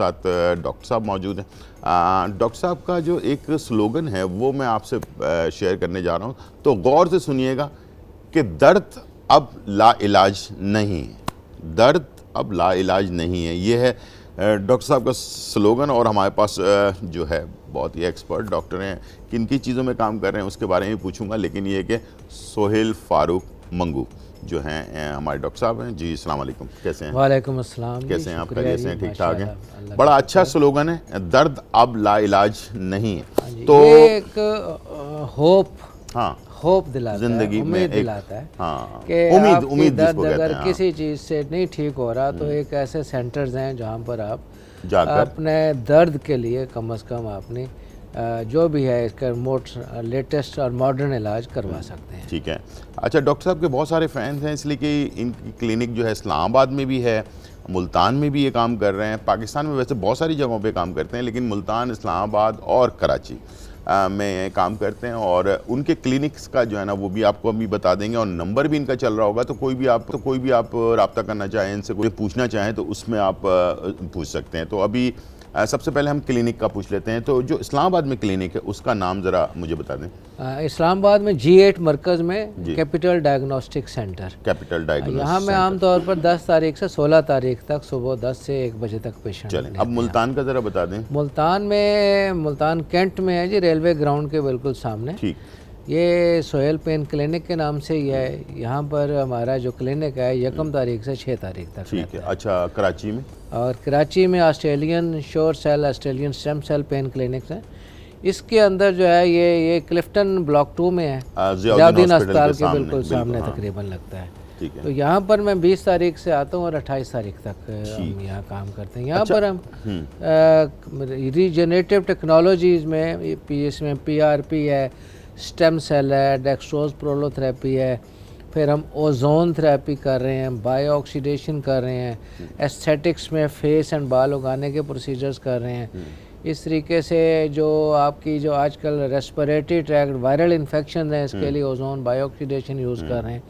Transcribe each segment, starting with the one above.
साथ डॉक्टर साहब मौजूद हैं। डॉक्टर साहब का जो एक स्लोगन है वो मैं आपसे शेयर करने जा रहा हूँ, तो गौर से सुनिएगा कि दर्द अब लाइलाज नहीं है, दर्द अब लाइलाज नहीं है। ये है डॉक्टर साहब का स्लोगन। और हमारे पास जो है बहुत ही एक्सपर्ट डॉक्टर हैं, किन की चीज़ों में काम कर रहे हैं उसके बारे में पूछूंगा, लेकिन ये कि सोहेल फारूक मंगू जो हैं हमारे डॉक्टर साहब हैं। जी अस्सलाम वालेकुम, कैसे हैं? वालेकुम अस्सलाम। कैसे हैं आप? कैसे हैं? ठीक ठाक हैं? माशाल्लाह, बड़ा अच्छा स्लोगन है, दर्द अब लाइलाज नहीं है। तो ये एक होप, हाँ, होप दिलाता जिंदगी है, में उम्मीद एक, दिलाता है हाँ, कि उम्मीद आपकी जिसको दर्द कहते अगर हैं, किसी चीज़ से नहीं ठीक हो रहा तो एक ऐसे सेंटर्स हैं जहाँ पर आप जाकर अपने दर्द के लिए कम से कम अपनी जो भी है इसका लेटेस्ट और मॉडर्न इलाज करवा सकते हैं। ठीक है। अच्छा, डॉक्टर साहब के बहुत सारे फैंस हैं, इसलिए कि इनकी क्लिनिक जो है इस्लामाबाद में भी है, मुल्तान में भी ये काम कर रहे हैं। पाकिस्तान में वैसे बहुत सारी जगहों पे काम करते हैं, लेकिन मुल्तान, इस्लामाबाद और कराची में काम करते हैं। और उनके क्लिनिक्स का जो है ना वो भी आपको अभी बता देंगे, और नंबर भी इनका चल रहा होगा, तो कोई भी आप रब्ता करना चाहें, इनसे कोई पूछना चाहें तो उसमें आप पूछ सकते हैं। तो अभी सबसे पहले हम क्लिनिक का पूछ लेते हैं। तो जो इस्लामाबाद में क्लिनिक है उसका नाम ज़रा मुझे बता दें। इस्लामाबाद में G8 मरकज़ में capital diagnostic centre, capital diagnostic यहाँ मैं आमतौर पर 10 तारीख से 16 तारीख तक सुबह 10 से 1 बजे तक पेशेंट। चलें, अब मुल्तान का ज़रा बता दें। मुल्तान कैंट में है जी, रेलवे ग्राउंड के बिल्कुल सामने। ठीक। ये सोहेल पेन क्लिनिक के नाम से ही है। यहाँ पर हमारा जो क्लिनिक है 1 तारीख से 6 तारीख तक। ठीक है। अच्छा, कराची में? और कराची में Australian shore cell, Australian stem cell pain clinics हैं। इसके अंदर जो है ये क्लिफ्टन ब्लॉक 2 में है, ज़ियाउद्दीन अस्पताल के बिल्कुल सामने तकरीबन लगता है। ठीक है। तो यहाँ पर मैं 20 तारीख से आता हूँ और 28 तारीख तक हम यहाँ काम करते हैं। यहाँ पर हम रीजनरेटिव टेक्नोलॉजीज़ में इसमें PRP है, स्टेम सेल है, डेक्सट्रोज प्रोलोथेरेपी है, फिर हम ओजोन थेरेपी कर रहे हैं, बायो ऑक्सीडेशन कर रहे हैं, एस्थेटिक्स में फेस एंड बाल उगाने के प्रोसीजर्स कर रहे हैं। इस तरीके से जो आपकी जो आजकल रेस्पिरेटरी ट्रैक्ट वायरल इन्फेक्शन है इसके लिए ओजोन बायो ऑक्सीडेशन यूज़ कर रहे हैं।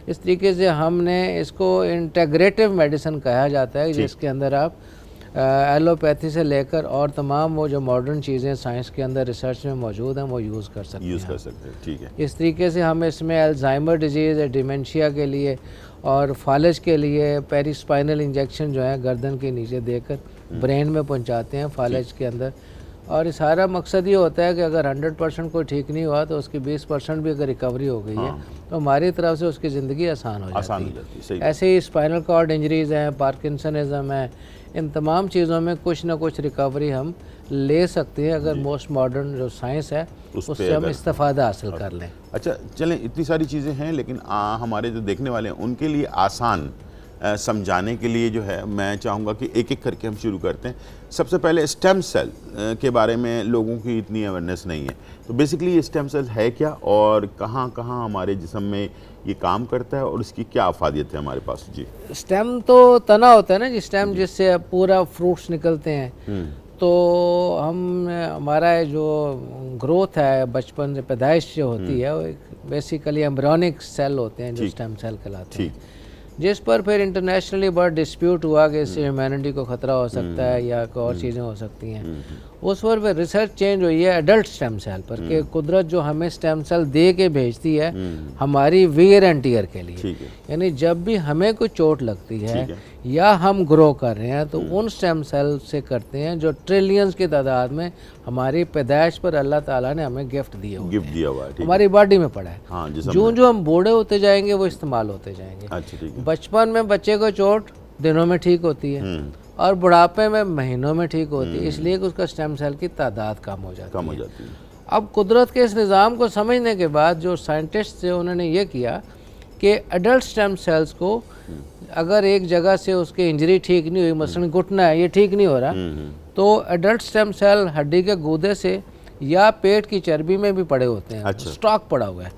इस तरीके से हमने इसको इंटेग्रेटिव मेडिसिन कहा जाता है, जिसके अंदर आप एलोपैथी से लेकर और तमाम वो जो मॉडर्न चीज़ें साइंस के अंदर रिसर्च में मौजूद हैं वो यूज़ कर सकते हैं। ठीक है। इस तरीके से हम इसमें अल्जाइमर डिजीज़, डिमेंशिया के लिए और फालज के लिए पेरिस्पाइनल इंजेक्शन जो है गर्दन के नीचे देकर ब्रेन में पहुंचाते हैं फालज के अंदर। और इस सारा मकसद ये होता है कि अगर 100% कोई ठीक नहीं हुआ तो उसकी 20% भी अगर रिकवरी हो गई है तो हमारी तरफ से उसकी ज़िंदगी आसान हो जाती है। ऐसे ही स्पाइनल कॉर्ड इंजरीज़ हैं, पार्किंसनिज़म है, इन तमाम चीज़ों में कुछ ना कुछ रिकवरी हम ले सकते हैं अगर मोस्ट मॉडर्न जो साइंस है उससे हम इस्तेफादा हासिल कर लें। अच्छा, चलें, इतनी सारी चीज़ें हैं, लेकिन हमारे जो देखने वाले हैं उनके लिए आसान समझाने के लिए जो है मैं चाहूँगा कि एक एक करके हम शुरू करते हैं। सबसे पहले स्टेम सेल के बारे में लोगों की इतनी अवेयरनेस नहीं है, तो बेसिकली ये स्टेम सेल है क्या और कहाँ कहाँ हमारे जिस्म में ये काम करता है और इसकी क्या अफादियत है हमारे पास? जी, स्टेम तो तना होता है ना जी, स्टेम जिससे पूरा फ्रूट्स निकलते हैं। तो हमारा जो ग्रोथ है बचपन से पैदाइश जो होती है वो बेसिकली एम्ब्रियोनिक सेल होते हैं जो स्टेम सेल कहलाते हैं, जिस पर फिर इंटरनेशनली बड़ा डिस्प्यूट हुआ कि इससे ह्यूमैनिटी को ख़तरा हो सकता है या और चीज़ें हो सकती हैं। उस पर फिर रिसर्च चेंज हुई है एडल्ट स्टेम सेल पर कि कुदरत जो हमें स्टेम सेल दे के भेजती है हमारी वियर एंड टीयर के लिए, यानी जब भी हमें कोई चोट लगती है या हम ग्रो कर रहे हैं तो उन स्टेम सेल से करते हैं जो ट्रिलियंस की तादाद में हमारी पैदाइश पर अल्लाह ताला ने हमें गिफ्ट दिया हुआ है, हमारी बॉडी में पड़ा है। जो जो हम बूढ़े होते जाएंगे वो इस्तेमाल होते जाएंगे। बचपन में बच्चे को चोट दिनों में ठीक होती है और बुढ़ापे में महीनों में ठीक होती है, इसलिए कि उसका स्टेम सेल की तादाद कम हो जाती है। अब कुदरत के इस निज़ाम को समझने के बाद जो साइंटिस्ट थे उन्होंने ये किया कि एडल्ट स्टेम सेल्स को अगर एक जगह से उसकी इंजरी ठीक नहीं हुई, मसलन घुटना है ये ठीक नहीं हो रहा, तो एडल्ट स्टेम सेल हड्डी के गूदे से या पेट की चर्बी में भी पड़े होते हैं। स्टॉक पड़ा हुआ है।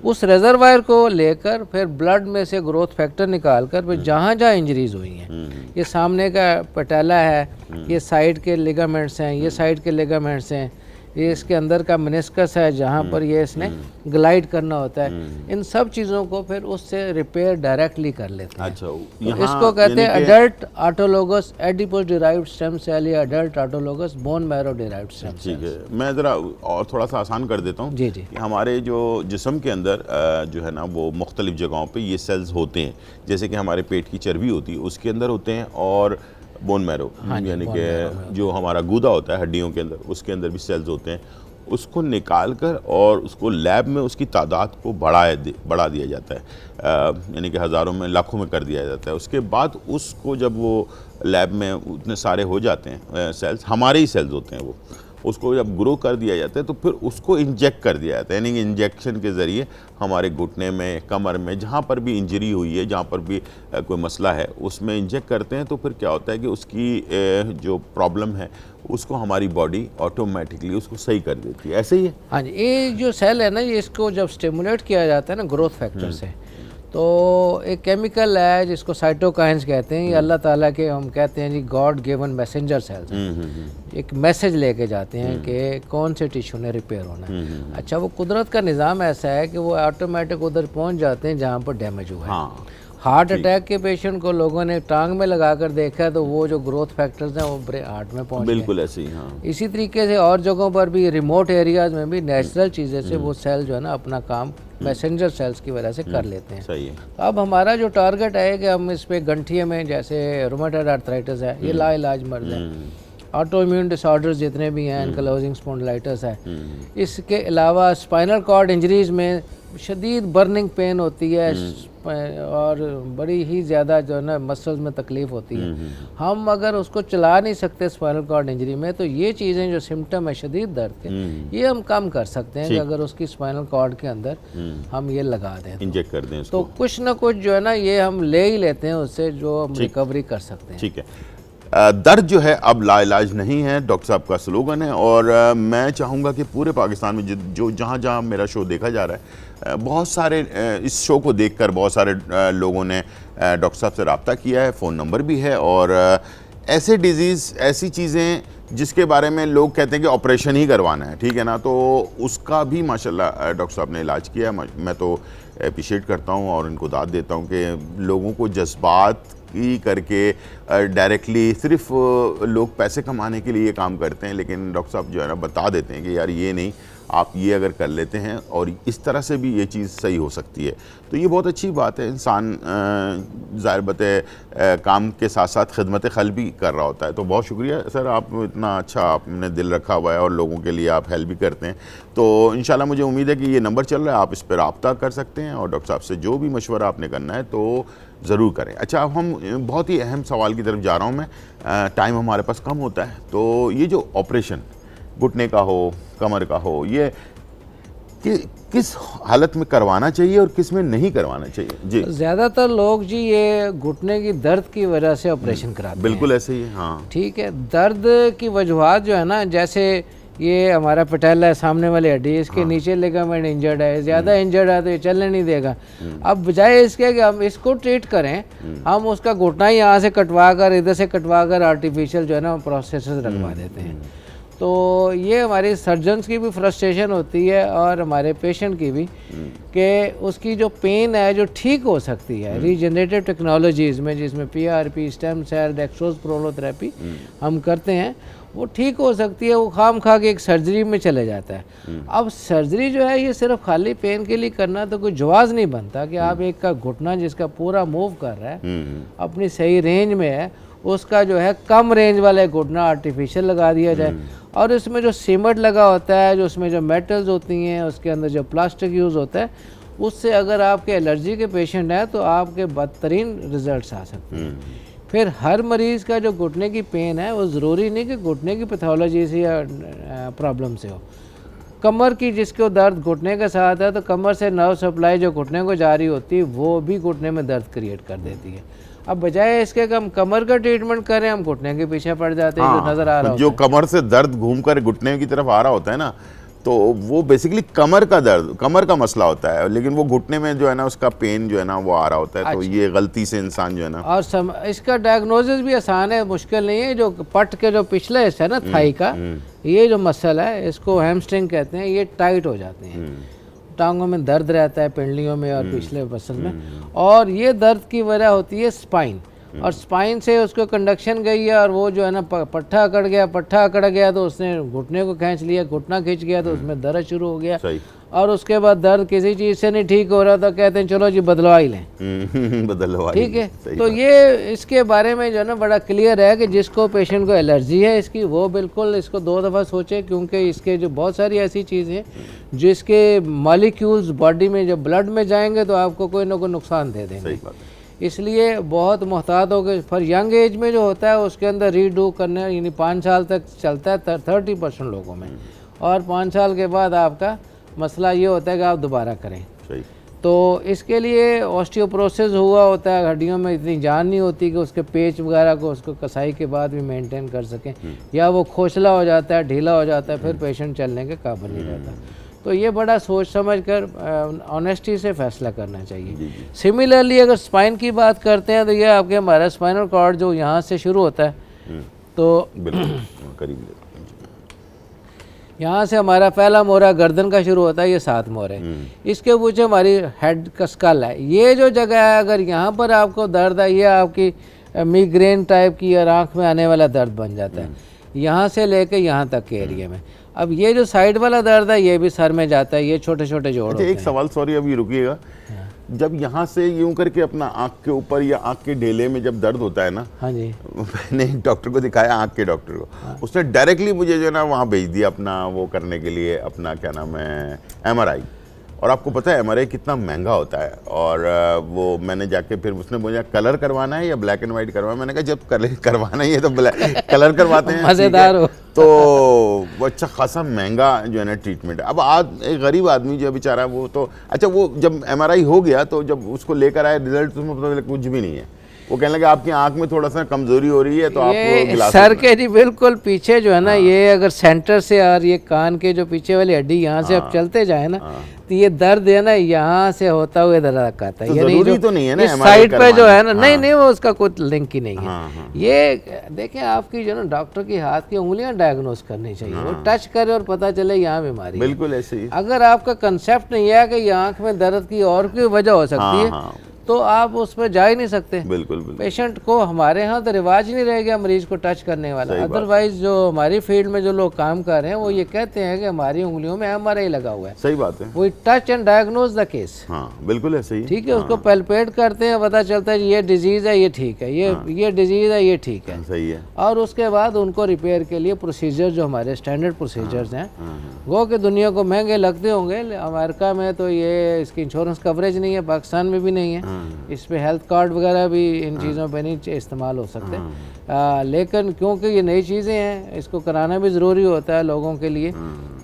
उस रिजर्वायर को लेकर फिर ब्लड में से ग्रोथ फैक्टर निकाल कर फिर जहाँ जहाँ इंजरीज हुई हैं, ये सामने का पटेला है, ये साइड के लिगामेंट्स हैं, ये साइड के लिगामेंट्स हैं, ये इसके अंदर का मेनिस्कस है जहाँ पर ये इसने ग्लाइड करना होता है, इन सब चीज़ों को फिर उससे रिपेयर डायरेक्टली कर लेते हैं। अच्छा, तो इसको कहते हैं adult autologous adipose derived stem cell या adult autologous bone marrow derived stem cell. ठीक है, मैं ज़रा और थोड़ा सा आसान कर देता हूँ। जी जी। कि हमारे जो जिस्म के अंदर जो है ना वो मुख्तलिफ जगहों पे ये सेल्स होते हैं, जैसे कि हमारे पेट की चर्बी होती है उसके अंदर होते हैं, और बोन मैरो यानी कि जो हमारा गूदा होता है हड्डियों के अंदर, उसके अंदर भी सेल्स होते हैं। उसको निकाल कर और उसको लैब में उसकी तादाद को बढ़ा दिया जाता है, यानी कि हज़ारों में लाखों में कर दिया जाता है। उसके बाद उसको जब वो लैब में उतने सारे हो जाते हैं सेल्स, हमारे ही सेल्स होते हैं वो, उसको जब ग्रो कर दिया जाता है तो फिर उसको इंजेक्ट कर दिया जाता है, यानी कि इंजेक्शन के ज़रिए हमारे घुटने में, कमर में, जहाँ पर भी इंजरी हुई है, जहाँ पर भी कोई मसला है, उसमें इंजेक्ट करते हैं। तो फिर क्या होता है कि उसकी जो प्रॉब्लम है उसको हमारी बॉडी ऑटोमेटिकली उसको सही कर देती है। ऐसे ही है। हाँ जी, ये जो सेल है ना, ये इसको जब स्टिमुलेट किया जाता है ना ग्रोथ फैक्टर से, तो एक केमिकल है जिसको साइटोकाइन्स कहते हैं। ये अल्लाह ताला के, हम कहते हैं जी, गॉड गिवन मैसेंजर सेल्स हैं। एक मैसेज लेके जाते हैं कि कौन से टिश्यू ने रिपेयर होना है। अच्छा, वो कुदरत का निज़ाम ऐसा है कि वो ऑटोमेटिक उधर पहुंच जाते हैं जहाँ पर डैमेज हुआ है। हाँ, हार्ट अटैक के पेशेंट को लोगों ने टांग में लगाकर देखा है, तो वो जो ग्रोथ फैक्टर्स हैं वो हार्ट में पहुंच गए। बिल्कुल ऐसे ही। हाँ, इसी तरीके से और जगहों पर भी, रिमोट एरियाज में भी नेचुरल चीज़ें से वो सेल जो है ना अपना काम मैसेंजर सेल्स की वजह से कर लेते हैं। सही है। तो अब हमारा जो टारगेट है कि हम इस पे गंठिया में, जैसे रोमेटॉइड आर्थराइटिस है, ये लाइलाज मर्ज है, ऑटो इम्यून डिसऑर्डर्स जितने भी हैं, एंकिलोजिंग स्पॉन्डिलाइटिस है, इसके अलावा स्पाइनल कॉर्ड इंजरीज में शदीद बर्निंग पेन होती है और बड़ी ही ज़्यादा जो है ना मसल्स में तकलीफ़ होती है। हम अगर उसको चला नहीं सकते स्पाइनल कॉर्ड इंजरी में, तो ये चीज़ें जो सिम्टम है शदीद दर्द के, ये हम कम कर सकते हैं कि अगर उसकी स्पाइनल कॉर्ड के अंदर हम ये लगा दें, इंजेक्ट कर दें उसको। तो कुछ ना कुछ जो है ना ये हम ले ही लेते हैं उससे, जो हम रिकवरी कर सकते हैं। ठीक है। दर्द जो है अब लाइलाज नहीं है, डॉक्टर साहब का स्लोगन है। और मैं चाहूँगा कि पूरे पाकिस्तान में जो जहाँ जहाँ मेरा शो देखा जा रहा है, बहुत सारे इस शो को देखकर बहुत सारे लोगों ने डॉक्टर साहब से रब्ता किया है, फ़ोन नंबर भी है। और ऐसे डिज़ीज़, ऐसी चीज़ें जिसके बारे में लोग कहते हैं कि ऑपरेशन ही करवाना है, ठीक है ना, तो उसका भी माशाल्लाह डॉक्टर साहब ने इलाज किया। मैं तो अप्रिशिएट करता हूँ और इनको दाद देता हूँ कि लोगों को जज्बात ही करके डायरेक्टली सिर्फ लोग पैसे कमाने के लिए ये काम करते हैं, लेकिन डॉक्टर साहब जो है ना बता देते हैं कि यार ये नहीं, आप ये अगर कर लेते हैं और इस तरह से भी ये चीज़ सही हो सकती है। तो ये बहुत अच्छी बात है। इंसान ज़ाहिर बात है काम के साथ साथ खिदमत खल भी कर रहा होता है। तो बहुत शुक्रिया सर, आप इतना अच्छा आपने दिल रखा हुआ है और लोगों के लिए आप हेल्प भी करते हैं। तो इंशाल्लाह मुझे उम्मीद है कि ये नंबर चल रहा है, आप इस पर रब्ता कर सकते हैं और डॉक्टर साहब से जो भी मशवरा आपने करना है तो ज़रूर करें। अच्छा, अब हम बहुत ही अहम सवाल की तरफ जा रहा हूँ मैं, टाइम हमारे पास कम होता है। तो ये जो ऑपरेशन घुटने का हो, कमर का हो, ये किस हालत में करवाना चाहिए और किस में नहीं करवाना चाहिए? जी, ज़्यादातर लोग जी ये घुटने की दर्द की वजह से ऑपरेशन कराते हैं। बिल्कुल ऐसे ही है। हाँ, ठीक है। दर्द की वजूहत जो है ना, जैसे ये हमारा पटेला है, सामने वाली हड्डी, इसके नीचे लिगामेंट इंजर्ड है, ज़्यादा इंजर्ड है तो ये चलने नहीं देगा। अब बजाय इसके कि हम इसको ट्रीट करें, हम उसका घुटना ही यहाँ से कटवा कर, इधर से कटवा कर आर्टिफिशियल जो है ना प्रोसेसेस रखवा देते हैं। तो ये हमारी सर्जन्स की भी फ्रस्ट्रेशन होती है और हमारे पेशेंट की भी, कि उसकी जो पेन है जो ठीक हो सकती है रीजनरेटिव टेक्नोलॉजीज़ में, जिसमें PRP, stem cell, dextrose prolotherapy हम करते हैं, वो ठीक हो सकती है। वो खाम खा के एक सर्जरी में चले जाता है। अब सर्जरी जो है ये सिर्फ खाली पेन के लिए करना तो कोई जवाज़ नहीं बनता कि आप एक का घुटना जिसका पूरा मूव कर रहा है, अपनी सही रेंज में है, उसका जो है कम रेंज वाले घुटना आर्टिफिशियल लगा दिया जाए। और इसमें जो सीमेंट लगा होता है, जो उसमें जो मेटल्स होती हैं, उसके अंदर जो प्लास्टिक यूज़ होता है, उससे अगर आपके एलर्जी के पेशेंट हैं तो आपके बदतरीन रिजल्ट्स आ सकते हैं। फिर हर मरीज़ का जो घुटने की पेन है वो ज़रूरी नहीं कि घुटने की पैथोलॉजी से या प्रॉब्लम से हो। कमर की जिसको दर्द घुटने के साथ है, तो कमर से नर्व सप्लाई जो घुटने को जारी होती है वो भी घुटने में दर्द क्रिएट कर देती है। अब बजाय इसके कि हम कमर का ट्रीटमेंट करें, हम घुटने के पीछे पड़ जाते हैं। जो नज़र आ रहा है जो कमर से दर्द घूमकर घुटने की तरफ आ रहा होता है ना, तो वो बेसिकली कमर का दर्द, कमर का मसला होता है, लेकिन वो घुटने में जो है ना उसका पेन जो है ना वो आ रहा होता है। तो ये गलती से इंसान जो है ना, और इसका डायग्नोसिस भी आसान है, मुश्किल नहीं है। जो पट के जो पिछले हिस्सा है ना थाई का, ये जो मसल है इसको हैमस्ट्रिंग कहते हैं, ये टाइट हो जाते हैं, टांगों में दर्द रहता है, पिंडलियों में और पिछले मसल में। और ये दर्द की वजह होती है स्पाइन, और स्पाइन से उसको कंडक्शन गई है और वो जो है ना पट्ठा अकड़ गया तो उसने घुटने को खींच लिया, घुटना खींच गया तो उसमें दर्द शुरू हो गया। और उसके बाद दर्द किसी चीज़ से नहीं ठीक हो रहा तो कहते हैं चलो जी बदलवा ही लें, बदलवा, ठीक है। तो ये इसके बारे में जो है ना बड़ा क्लियर है कि जिसको पेशेंट को एलर्जी है इसकी, वो बिल्कुल इसको 2 दफ़ा सोचे, क्योंकि इसके जो बहुत सारी ऐसी चीज़ें हैं जिसके मॉलिक्यूल्स बॉडी में जब ब्लड में जाएंगे तो आपको कोई ना कोई नुकसान दे देंगे। इसलिए बहुत मोहतात हो गए। फॉर यंग एज में जो होता है उसके अंदर रीडू करने, यानी 5 साल तक चलता है 30% लोगों में, और 5 साल के बाद आपका मसला ये होता है कि आप दोबारा करें। सही। तो इसके लिए ऑस्टियोपोरोसिस हुआ होता है, हड्डियों में इतनी जान नहीं होती कि उसके पेच वगैरह को उसको कसाई के बाद भी मेंटेन कर सकें, या वो खोखला हो जाता है, ढीला हो जाता है, फिर पेशेंट चलने के काबिल नहीं रहता। तो ये बड़ा सोच समझ कर ऑनेस्टी से फैसला करना चाहिए। सिमिलरली अगर स्पाइन की बात करते हैं तो ये आपके हमारा स्पाइनल कॉर्ड जो यहाँ से शुरू होता है, तो यहाँ से हमारा पहला मोहरा गर्दन का शुरू होता है, ये 7 मोहरे, इसके पीछे हमारी हेड का स्कल है। ये जो जगह है अगर यहाँ पर आपको दर्द है, ये आपकी मिग्रेन टाइप की और आँख में आने वाला दर्द बन जाता है, यहाँ से लेके यहाँ तक के एरिया में। अब ये जो साइड वाला दर्द है ये भी सर में जाता है, ये छोटे छोटे जोड़ होते हैं। एक सवाल, सॉरी अभी रुकिएगा, जब यहाँ से यूं करके अपना आँख के ऊपर या आँख के ढेले में जब दर्द होता है ना, हाँ जी, मैंने एक डॉक्टर को दिखाया, आँख के डॉक्टर को, उसने डायरेक्टली मुझे जो है ना वहाँ भेज दिया अपना वो करने के लिए, अपना क्या नाम है, MRI। और आपको पता है MRI कितना महंगा होता है, और वो मैंने जाके फिर उसने मुझे कलर करवाना है या ब्लैक एंड वाइट करवाना है, मैंने कहा जब कलर करवाना ही है तो कलर करवाते हैं, मज़ेदार हो। तो वो अच्छा खासा महंगा जो है ना ट्रीटमेंट है। अब आज एक गरीब आदमी जो बेचारा, वो तो अच्छा, वो जब MRI हो गया तो जब उसको लेकर आए रिजल्ट, उसमें पता चला कुछ भी नहीं है। वो कहने लगे आपकी आंख में थोड़ा सा कमजोरी हो रही है, तो आप सर के जी बिल्कुल पीछे जो है ना, ये अगर सेंटर से और ये कान के जो पीछे वाली हड्डी यहाँ से आप चलते जाए ना, तो ये दर्द है ना यहाँ से होता हुआ इधर तक आता है। जरूरी तो नहीं है ना साइड पे जो है ना, नहीं वो उसका कोई लिंक ही नहीं है। ये देखें, आपकी जो ना डॉक्टर की हाथ की उंगलियां डायग्नोस करनी चाहिए, वो टच करे और पता चले यहाँ बीमारी। बिल्कुल ऐसे ही। अगर आपका कंसेप्ट नहीं है कि ये आंख में दर्द की और कोई वजह हो सकती है तो आप उसमें जा ही नहीं सकते। बिल्कुल। पेशेंट को, हमारे यहाँ तो रिवाज ही नहीं रह गया मरीज को टच करने वाला। अदरवाइज जो हमारी फील्ड में जो लोग काम कर रहे हैं वो ये कहते हैं कि हमारी उंगलियों में MRI लगा हुआ है। सही बात है। वो touch and diagnose the case. हाँ बिल्कुल ऐसे ही। ठीक है, उसको पैल्पेट करते हैं, पता चलता है ये डिजीज है, ये ठीक है, ये डिजीज है, ये ठीक है, सही है। और उसके बाद उनको रिपेयर के लिए प्रोसीजर जो हमारे स्टैंडर्ड प्रोसीजर्स हैं, वो कि दुनिया को महंगे लगते होंगे, अमेरिका में तो ये इसकी इंश्योरेंस कवरेज नहीं है, पाकिस्तान में भी नहीं है, इस पे हेल्थ कार्ड वगैरह भी इन चीज़ों पे नहीं इस्तेमाल हो सकते। लेकिन क्योंकि ये नई चीज़ें हैं, इसको कराना भी ज़रूरी होता है लोगों के लिए,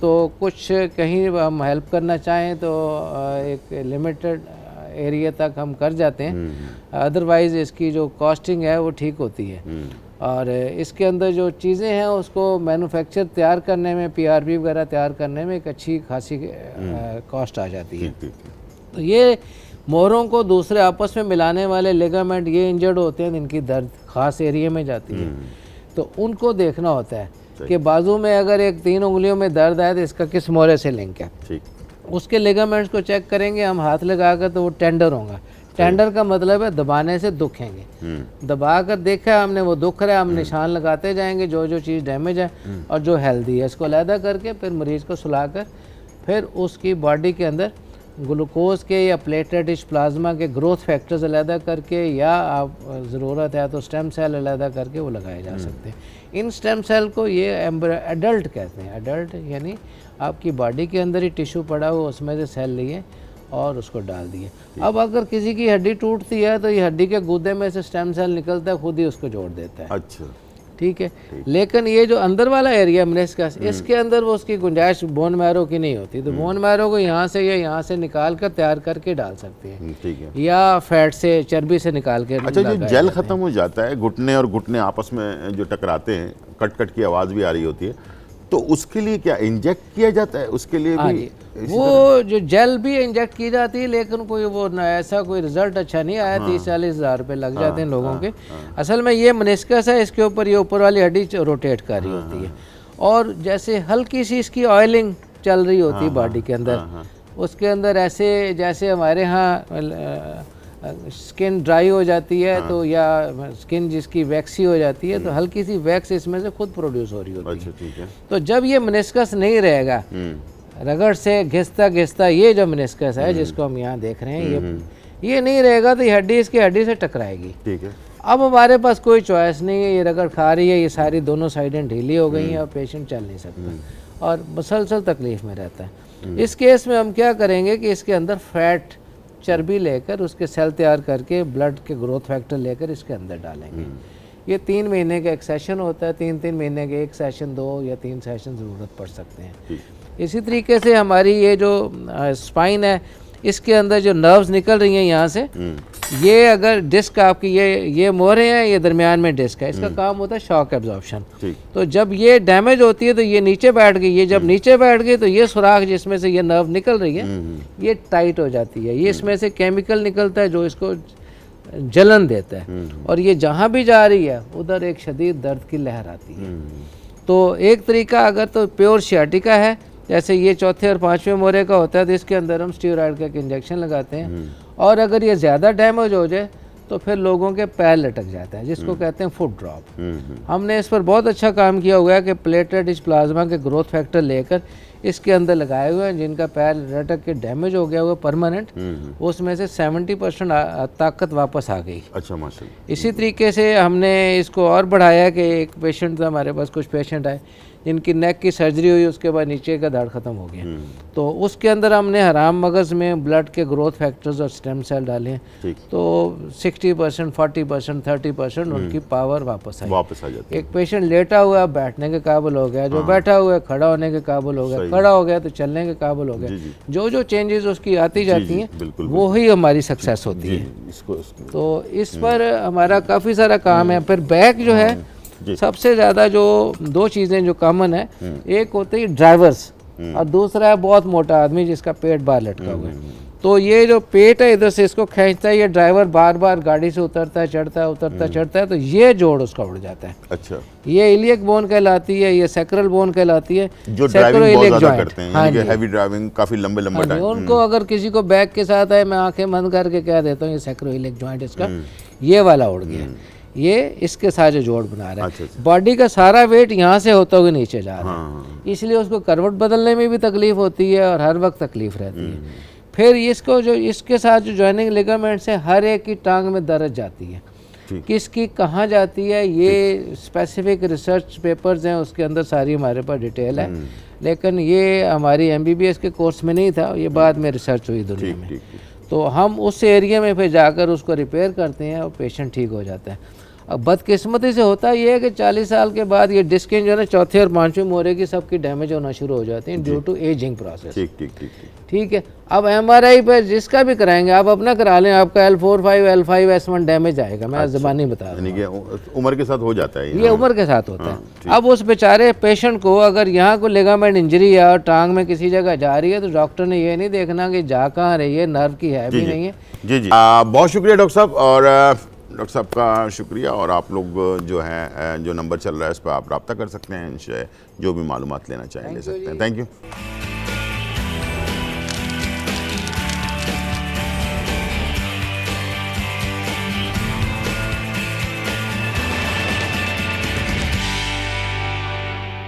तो कुछ कहीं हम हेल्प करना चाहें तो एक लिमिटेड एरिया तक हम कर जाते हैं, अदरवाइज़ इसकी जो कॉस्टिंग है वो ठीक होती है। और इसके अंदर जो चीज़ें हैं उसको मैन्युफैक्चर तैयार करने में, PRP वगैरह तैयार करने में एक अच्छी खासी कॉस्ट आ जाती है। तो ये मोहरों को दूसरे आपस में मिलाने वाले लिगामेंट, ये इंजर्ड होते हैं, इनकी दर्द खास एरिया में जाती है, तो उनको देखना होता है कि बाजू में अगर एक 3 उंगलियों में दर्द है तो इसका किस मोहरे से लिंक है। उसके लिगामेंट्स को चेक करेंगे हम हाथ लगाकर, तो वो टेंडर होगा। टेंडर का मतलब है दबाने से दुखेंगे, दबा कर देखा हमने वो दुख रहा है, हम निशान लगाते जाएंगे जो जो चीज़ डैमेज है और जो हेल्दी है, इसको अलहदा करके फिर मरीज़ को सुलाकर फिर उसकी बॉडी के अंदर ग्लूकोज के या प्लेटलेटिश प्लाज्मा के ग्रोथ फैक्टर्स अलहदा करके, या आप ज़रूरत है तो स्टेम सेल अलहदा करके वो लगाए जा सकते हैं। इन स्टेम सेल को ये एडल्ट कहते हैं। एडल्ट यानी आपकी बॉडी के अंदर ही टिश्यू पड़ा हुआ, उसमें से सेल लिए और उसको डाल दिए। अब अगर किसी की हड्डी टूटती है तो ये हड्डी के गुद्दे में से स्टेम सेल निकलता है, खुद ही उसको जोड़ देता है। अच्छा, ठीक है। लेकिन ये जो अंदर वाला एरिया मेनिस्कस, इसके अंदर वो उसकी गुंजाइश बोन मैरो की नहीं होती, तो बोन मैरो को यहाँ से या यहाँ से निकाल कर तैयार करके डाल सकते हैं। ठीक है। या फैट से, चर्बी से निकाल के। अच्छा, जो जेल खत्म हो जाता है, घुटने और घुटने आपस में जो टकराते हैं, कट कट की आवाज़ भी आ रही होती है, तो उसके लिए क्या इंजेक्ट किया जाता है? उसके लिए हाँ भी जी, वो जो जेल भी इंजेक्ट की जाती है, लेकिन कोई वो ऐसा कोई रिजल्ट अच्छा नहीं आया। 30-40 हज़ार रुपये लग जाते हैं लोगों के। असल में ये मेनिस्कस है, इसके ऊपर ये ऊपर वाली हड्डी रोटेट कर रही होती है, और जैसे हल्की सी इसकी ऑयलिंग चल रही होती है बॉडी के अंदर, उसके अंदर ऐसे जैसे हमारे यहाँ स्किन ड्राई हो जाती है तो, या स्किन जिसकी वैक्सी हो जाती है तो हल्की सी वैक्स इसमें से खुद प्रोड्यूस हो रही होती है। अच्छा, ठीक है। तो जब ये मेनिस्कस नहीं रहेगा, रगड़ से घिसता घिसता ये जो मेनिस्कस है जिसको हम यहाँ देख रहे हैं, ये नहीं रहेगा तो ये हड्डी इसकी हड्डी से टकराएगी। ठीक है। अब हमारे पास कोई चॉइस नहीं है, ये रगड़ खा रही है, ये सारी दोनों साइडें ढीली हो गई हैं और पेशेंट चल नहीं सकता और मुसलसल तकलीफ में रहता है। इस केस में हम क्या करेंगे कि इसके अंदर फैट चर्बी लेकर उसके सेल तैयार करके ब्लड के ग्रोथ फैक्टर लेकर इसके अंदर डालेंगे। ये 3 महीने का एक सेशन होता है, 3-3 महीने के एक सेशन, 2 या 3 सेशन ज़रूरत पड़ सकते हैं। इसी तरीके से हमारी ये जो स्पाइन है, इसके अंदर जो नर्व्स निकल रही हैं यहाँ से, ये अगर डिस्क आपकी ये मोहरे हैं, ये दरमियान में डिस्क है, इसका काम होता है शॉक एब्जॉर्प्शन। तो जब ये डैमेज होती है तो ये नीचे बैठ गई, ये जब नीचे बैठ गई तो ये सुराख जिसमें से ये नर्व निकल रही है ये टाइट हो जाती है। ये इसमें से केमिकल निकलता है जो इसको जलन देता है, और ये जहाँ भी जा रही है उधर एक शदीद दर्द की लहर आती है। तो एक तरीका अगर तो प्योर सियाटिका है, जैसे ये चौथे और 5वें मोहरे का होता है, तो इसके अंदर हम स्टीरॉयड का एक इंजेक्शन लगाते हैं। और अगर ये ज़्यादा डैमेज हो जाए तो फिर लोगों के पैर लटक जाता है, जिसको कहते हैं फुट ड्रॉप। हमने इस पर बहुत अच्छा काम किया हुआ है कि प्लेटलेट रिच प्लाज्मा के ग्रोथ फैक्टर लेकर इसके अंदर लगाए हुए हैं, जिनका पैर लटक के डैमेज हो गया हुआ परमानेंट, उसमें से 70% ताकत वापस आ गई। अच्छा, माशाल्लाह। इसी तरीके से हमने इसको और बढ़ाया कि एक पेशेंट था हमारे पास, कुछ पेशेंट आए जिनकी नेक की सर्जरी हुई, उसके बाद नीचे का दाढ़ ख़त्म हो गया, तो उसके अंदर हमने हराम मगज़ में ब्लड के ग्रोथ फैक्टर्स और स्टेम सेल डाले हैं। तो 60%, 40%, 30% उनकी पावर वापस आ जाती है। एक पेशेंट लेटा हुआ बैठने के काबिल हो गया, जो बैठा हुआ है खड़ा होने के काबिल हो गया, खड़ा हो गया तो चलने के काबिल हो गया। जो जो चेंजेस उसकी आती जाती हैं वो ही हमारी सक्सेस होती है। तो इस पर हमारा काफ़ी सारा काम है। फिर बैक जो है, सबसे ज़्यादा जो 2 चीज़ें जो कॉमन है, एक होती है ड्राइवर्स और दूसरा है बहुत मोटा आदमी जिसका पेट बाहर लटका हुआ है। तो ये जो पेट है इधर से इसको खींचता है, ये ड्राइवर बार बार गाड़ी से उतरता है, चढ़ता है, उतरता चढ़ता है, तो ये जोड़ उसका उड़ जाता है। अच्छा, ये इलियक बोन कहलाती है, ये सैक्रल बोन कहलाती है, जो ड्राइविंग बहुत ज़्यादा करते हैं, यानी कि हेवी ड्राइविंग काफ़ी लंबे टाइम। उनको अगर किसी को बैक के साथ है, मैं आंखें बंद करके कह देता हूँ ये सैक्रोइलिक जॉइंट इसका ये वाला उड़ गया, ये इसके साथ जो जोड़ बना रहा है। बॉडी का सारा वेट यहाँ से होता हुआ नीचे जा रहा है, इसलिए उसको करवट बदलने में भी तकलीफ होती है और हर वक्त तकलीफ रहती है। फिर इसको जो इसके साथ जो जॉइनिंग लिगामेंट्स है, हर एक की टांग में दर्द जाती है, किसकी कहाँ जाती है ये स्पेसिफिक रिसर्च पेपर्स हैं, उसके अंदर सारी हमारे पास डिटेल है, लेकिन ये हमारी MBBS के कोर्स में नहीं था, ये बाद में रिसर्च हुई दुनिया में। तो हम उस एरिया में फिर जाकर उसको रिपेयर करते हैं और पेशेंट ठीक हो जाता है। अब बदकिस्मती से होता ये है कि 40 साल के बाद ये डिस्कें जो है ना, चौथे और 5वें मोहरे की सबकी डैमेज होना शुरू हो जाती हैं ड्यू टू एजिंग प्रोसेस। ठीक है। अब MRI पर जिसका भी कराएंगे, आप अपना करा लें, आपका L4-5 L5S1 डैमेज आएगा। मैं ज़बानी बता रहा हूँ, उम्र के साथ हो जाता है, ये उम्र के साथ होता है। अब उस बेचारे पेशेंट को अगर यहाँ को लिगामेंट इंजरी है और टांग में किसी जगह जा रही है, तो डॉक्टर ने ये नहीं देखना कि जा कहाँ रही है, नर्व की है भी नहीं है। जी, बहुत शुक्रिया डॉक्टर साहब, और डॉक्टर साहब का शुक्रिया। और आप लोग जो हैं, जो नंबर चल रहा है उस पर आप रब्ता कर सकते हैं, जो भी मालूमात लेना चाहें ले सकते हैं। Thank you.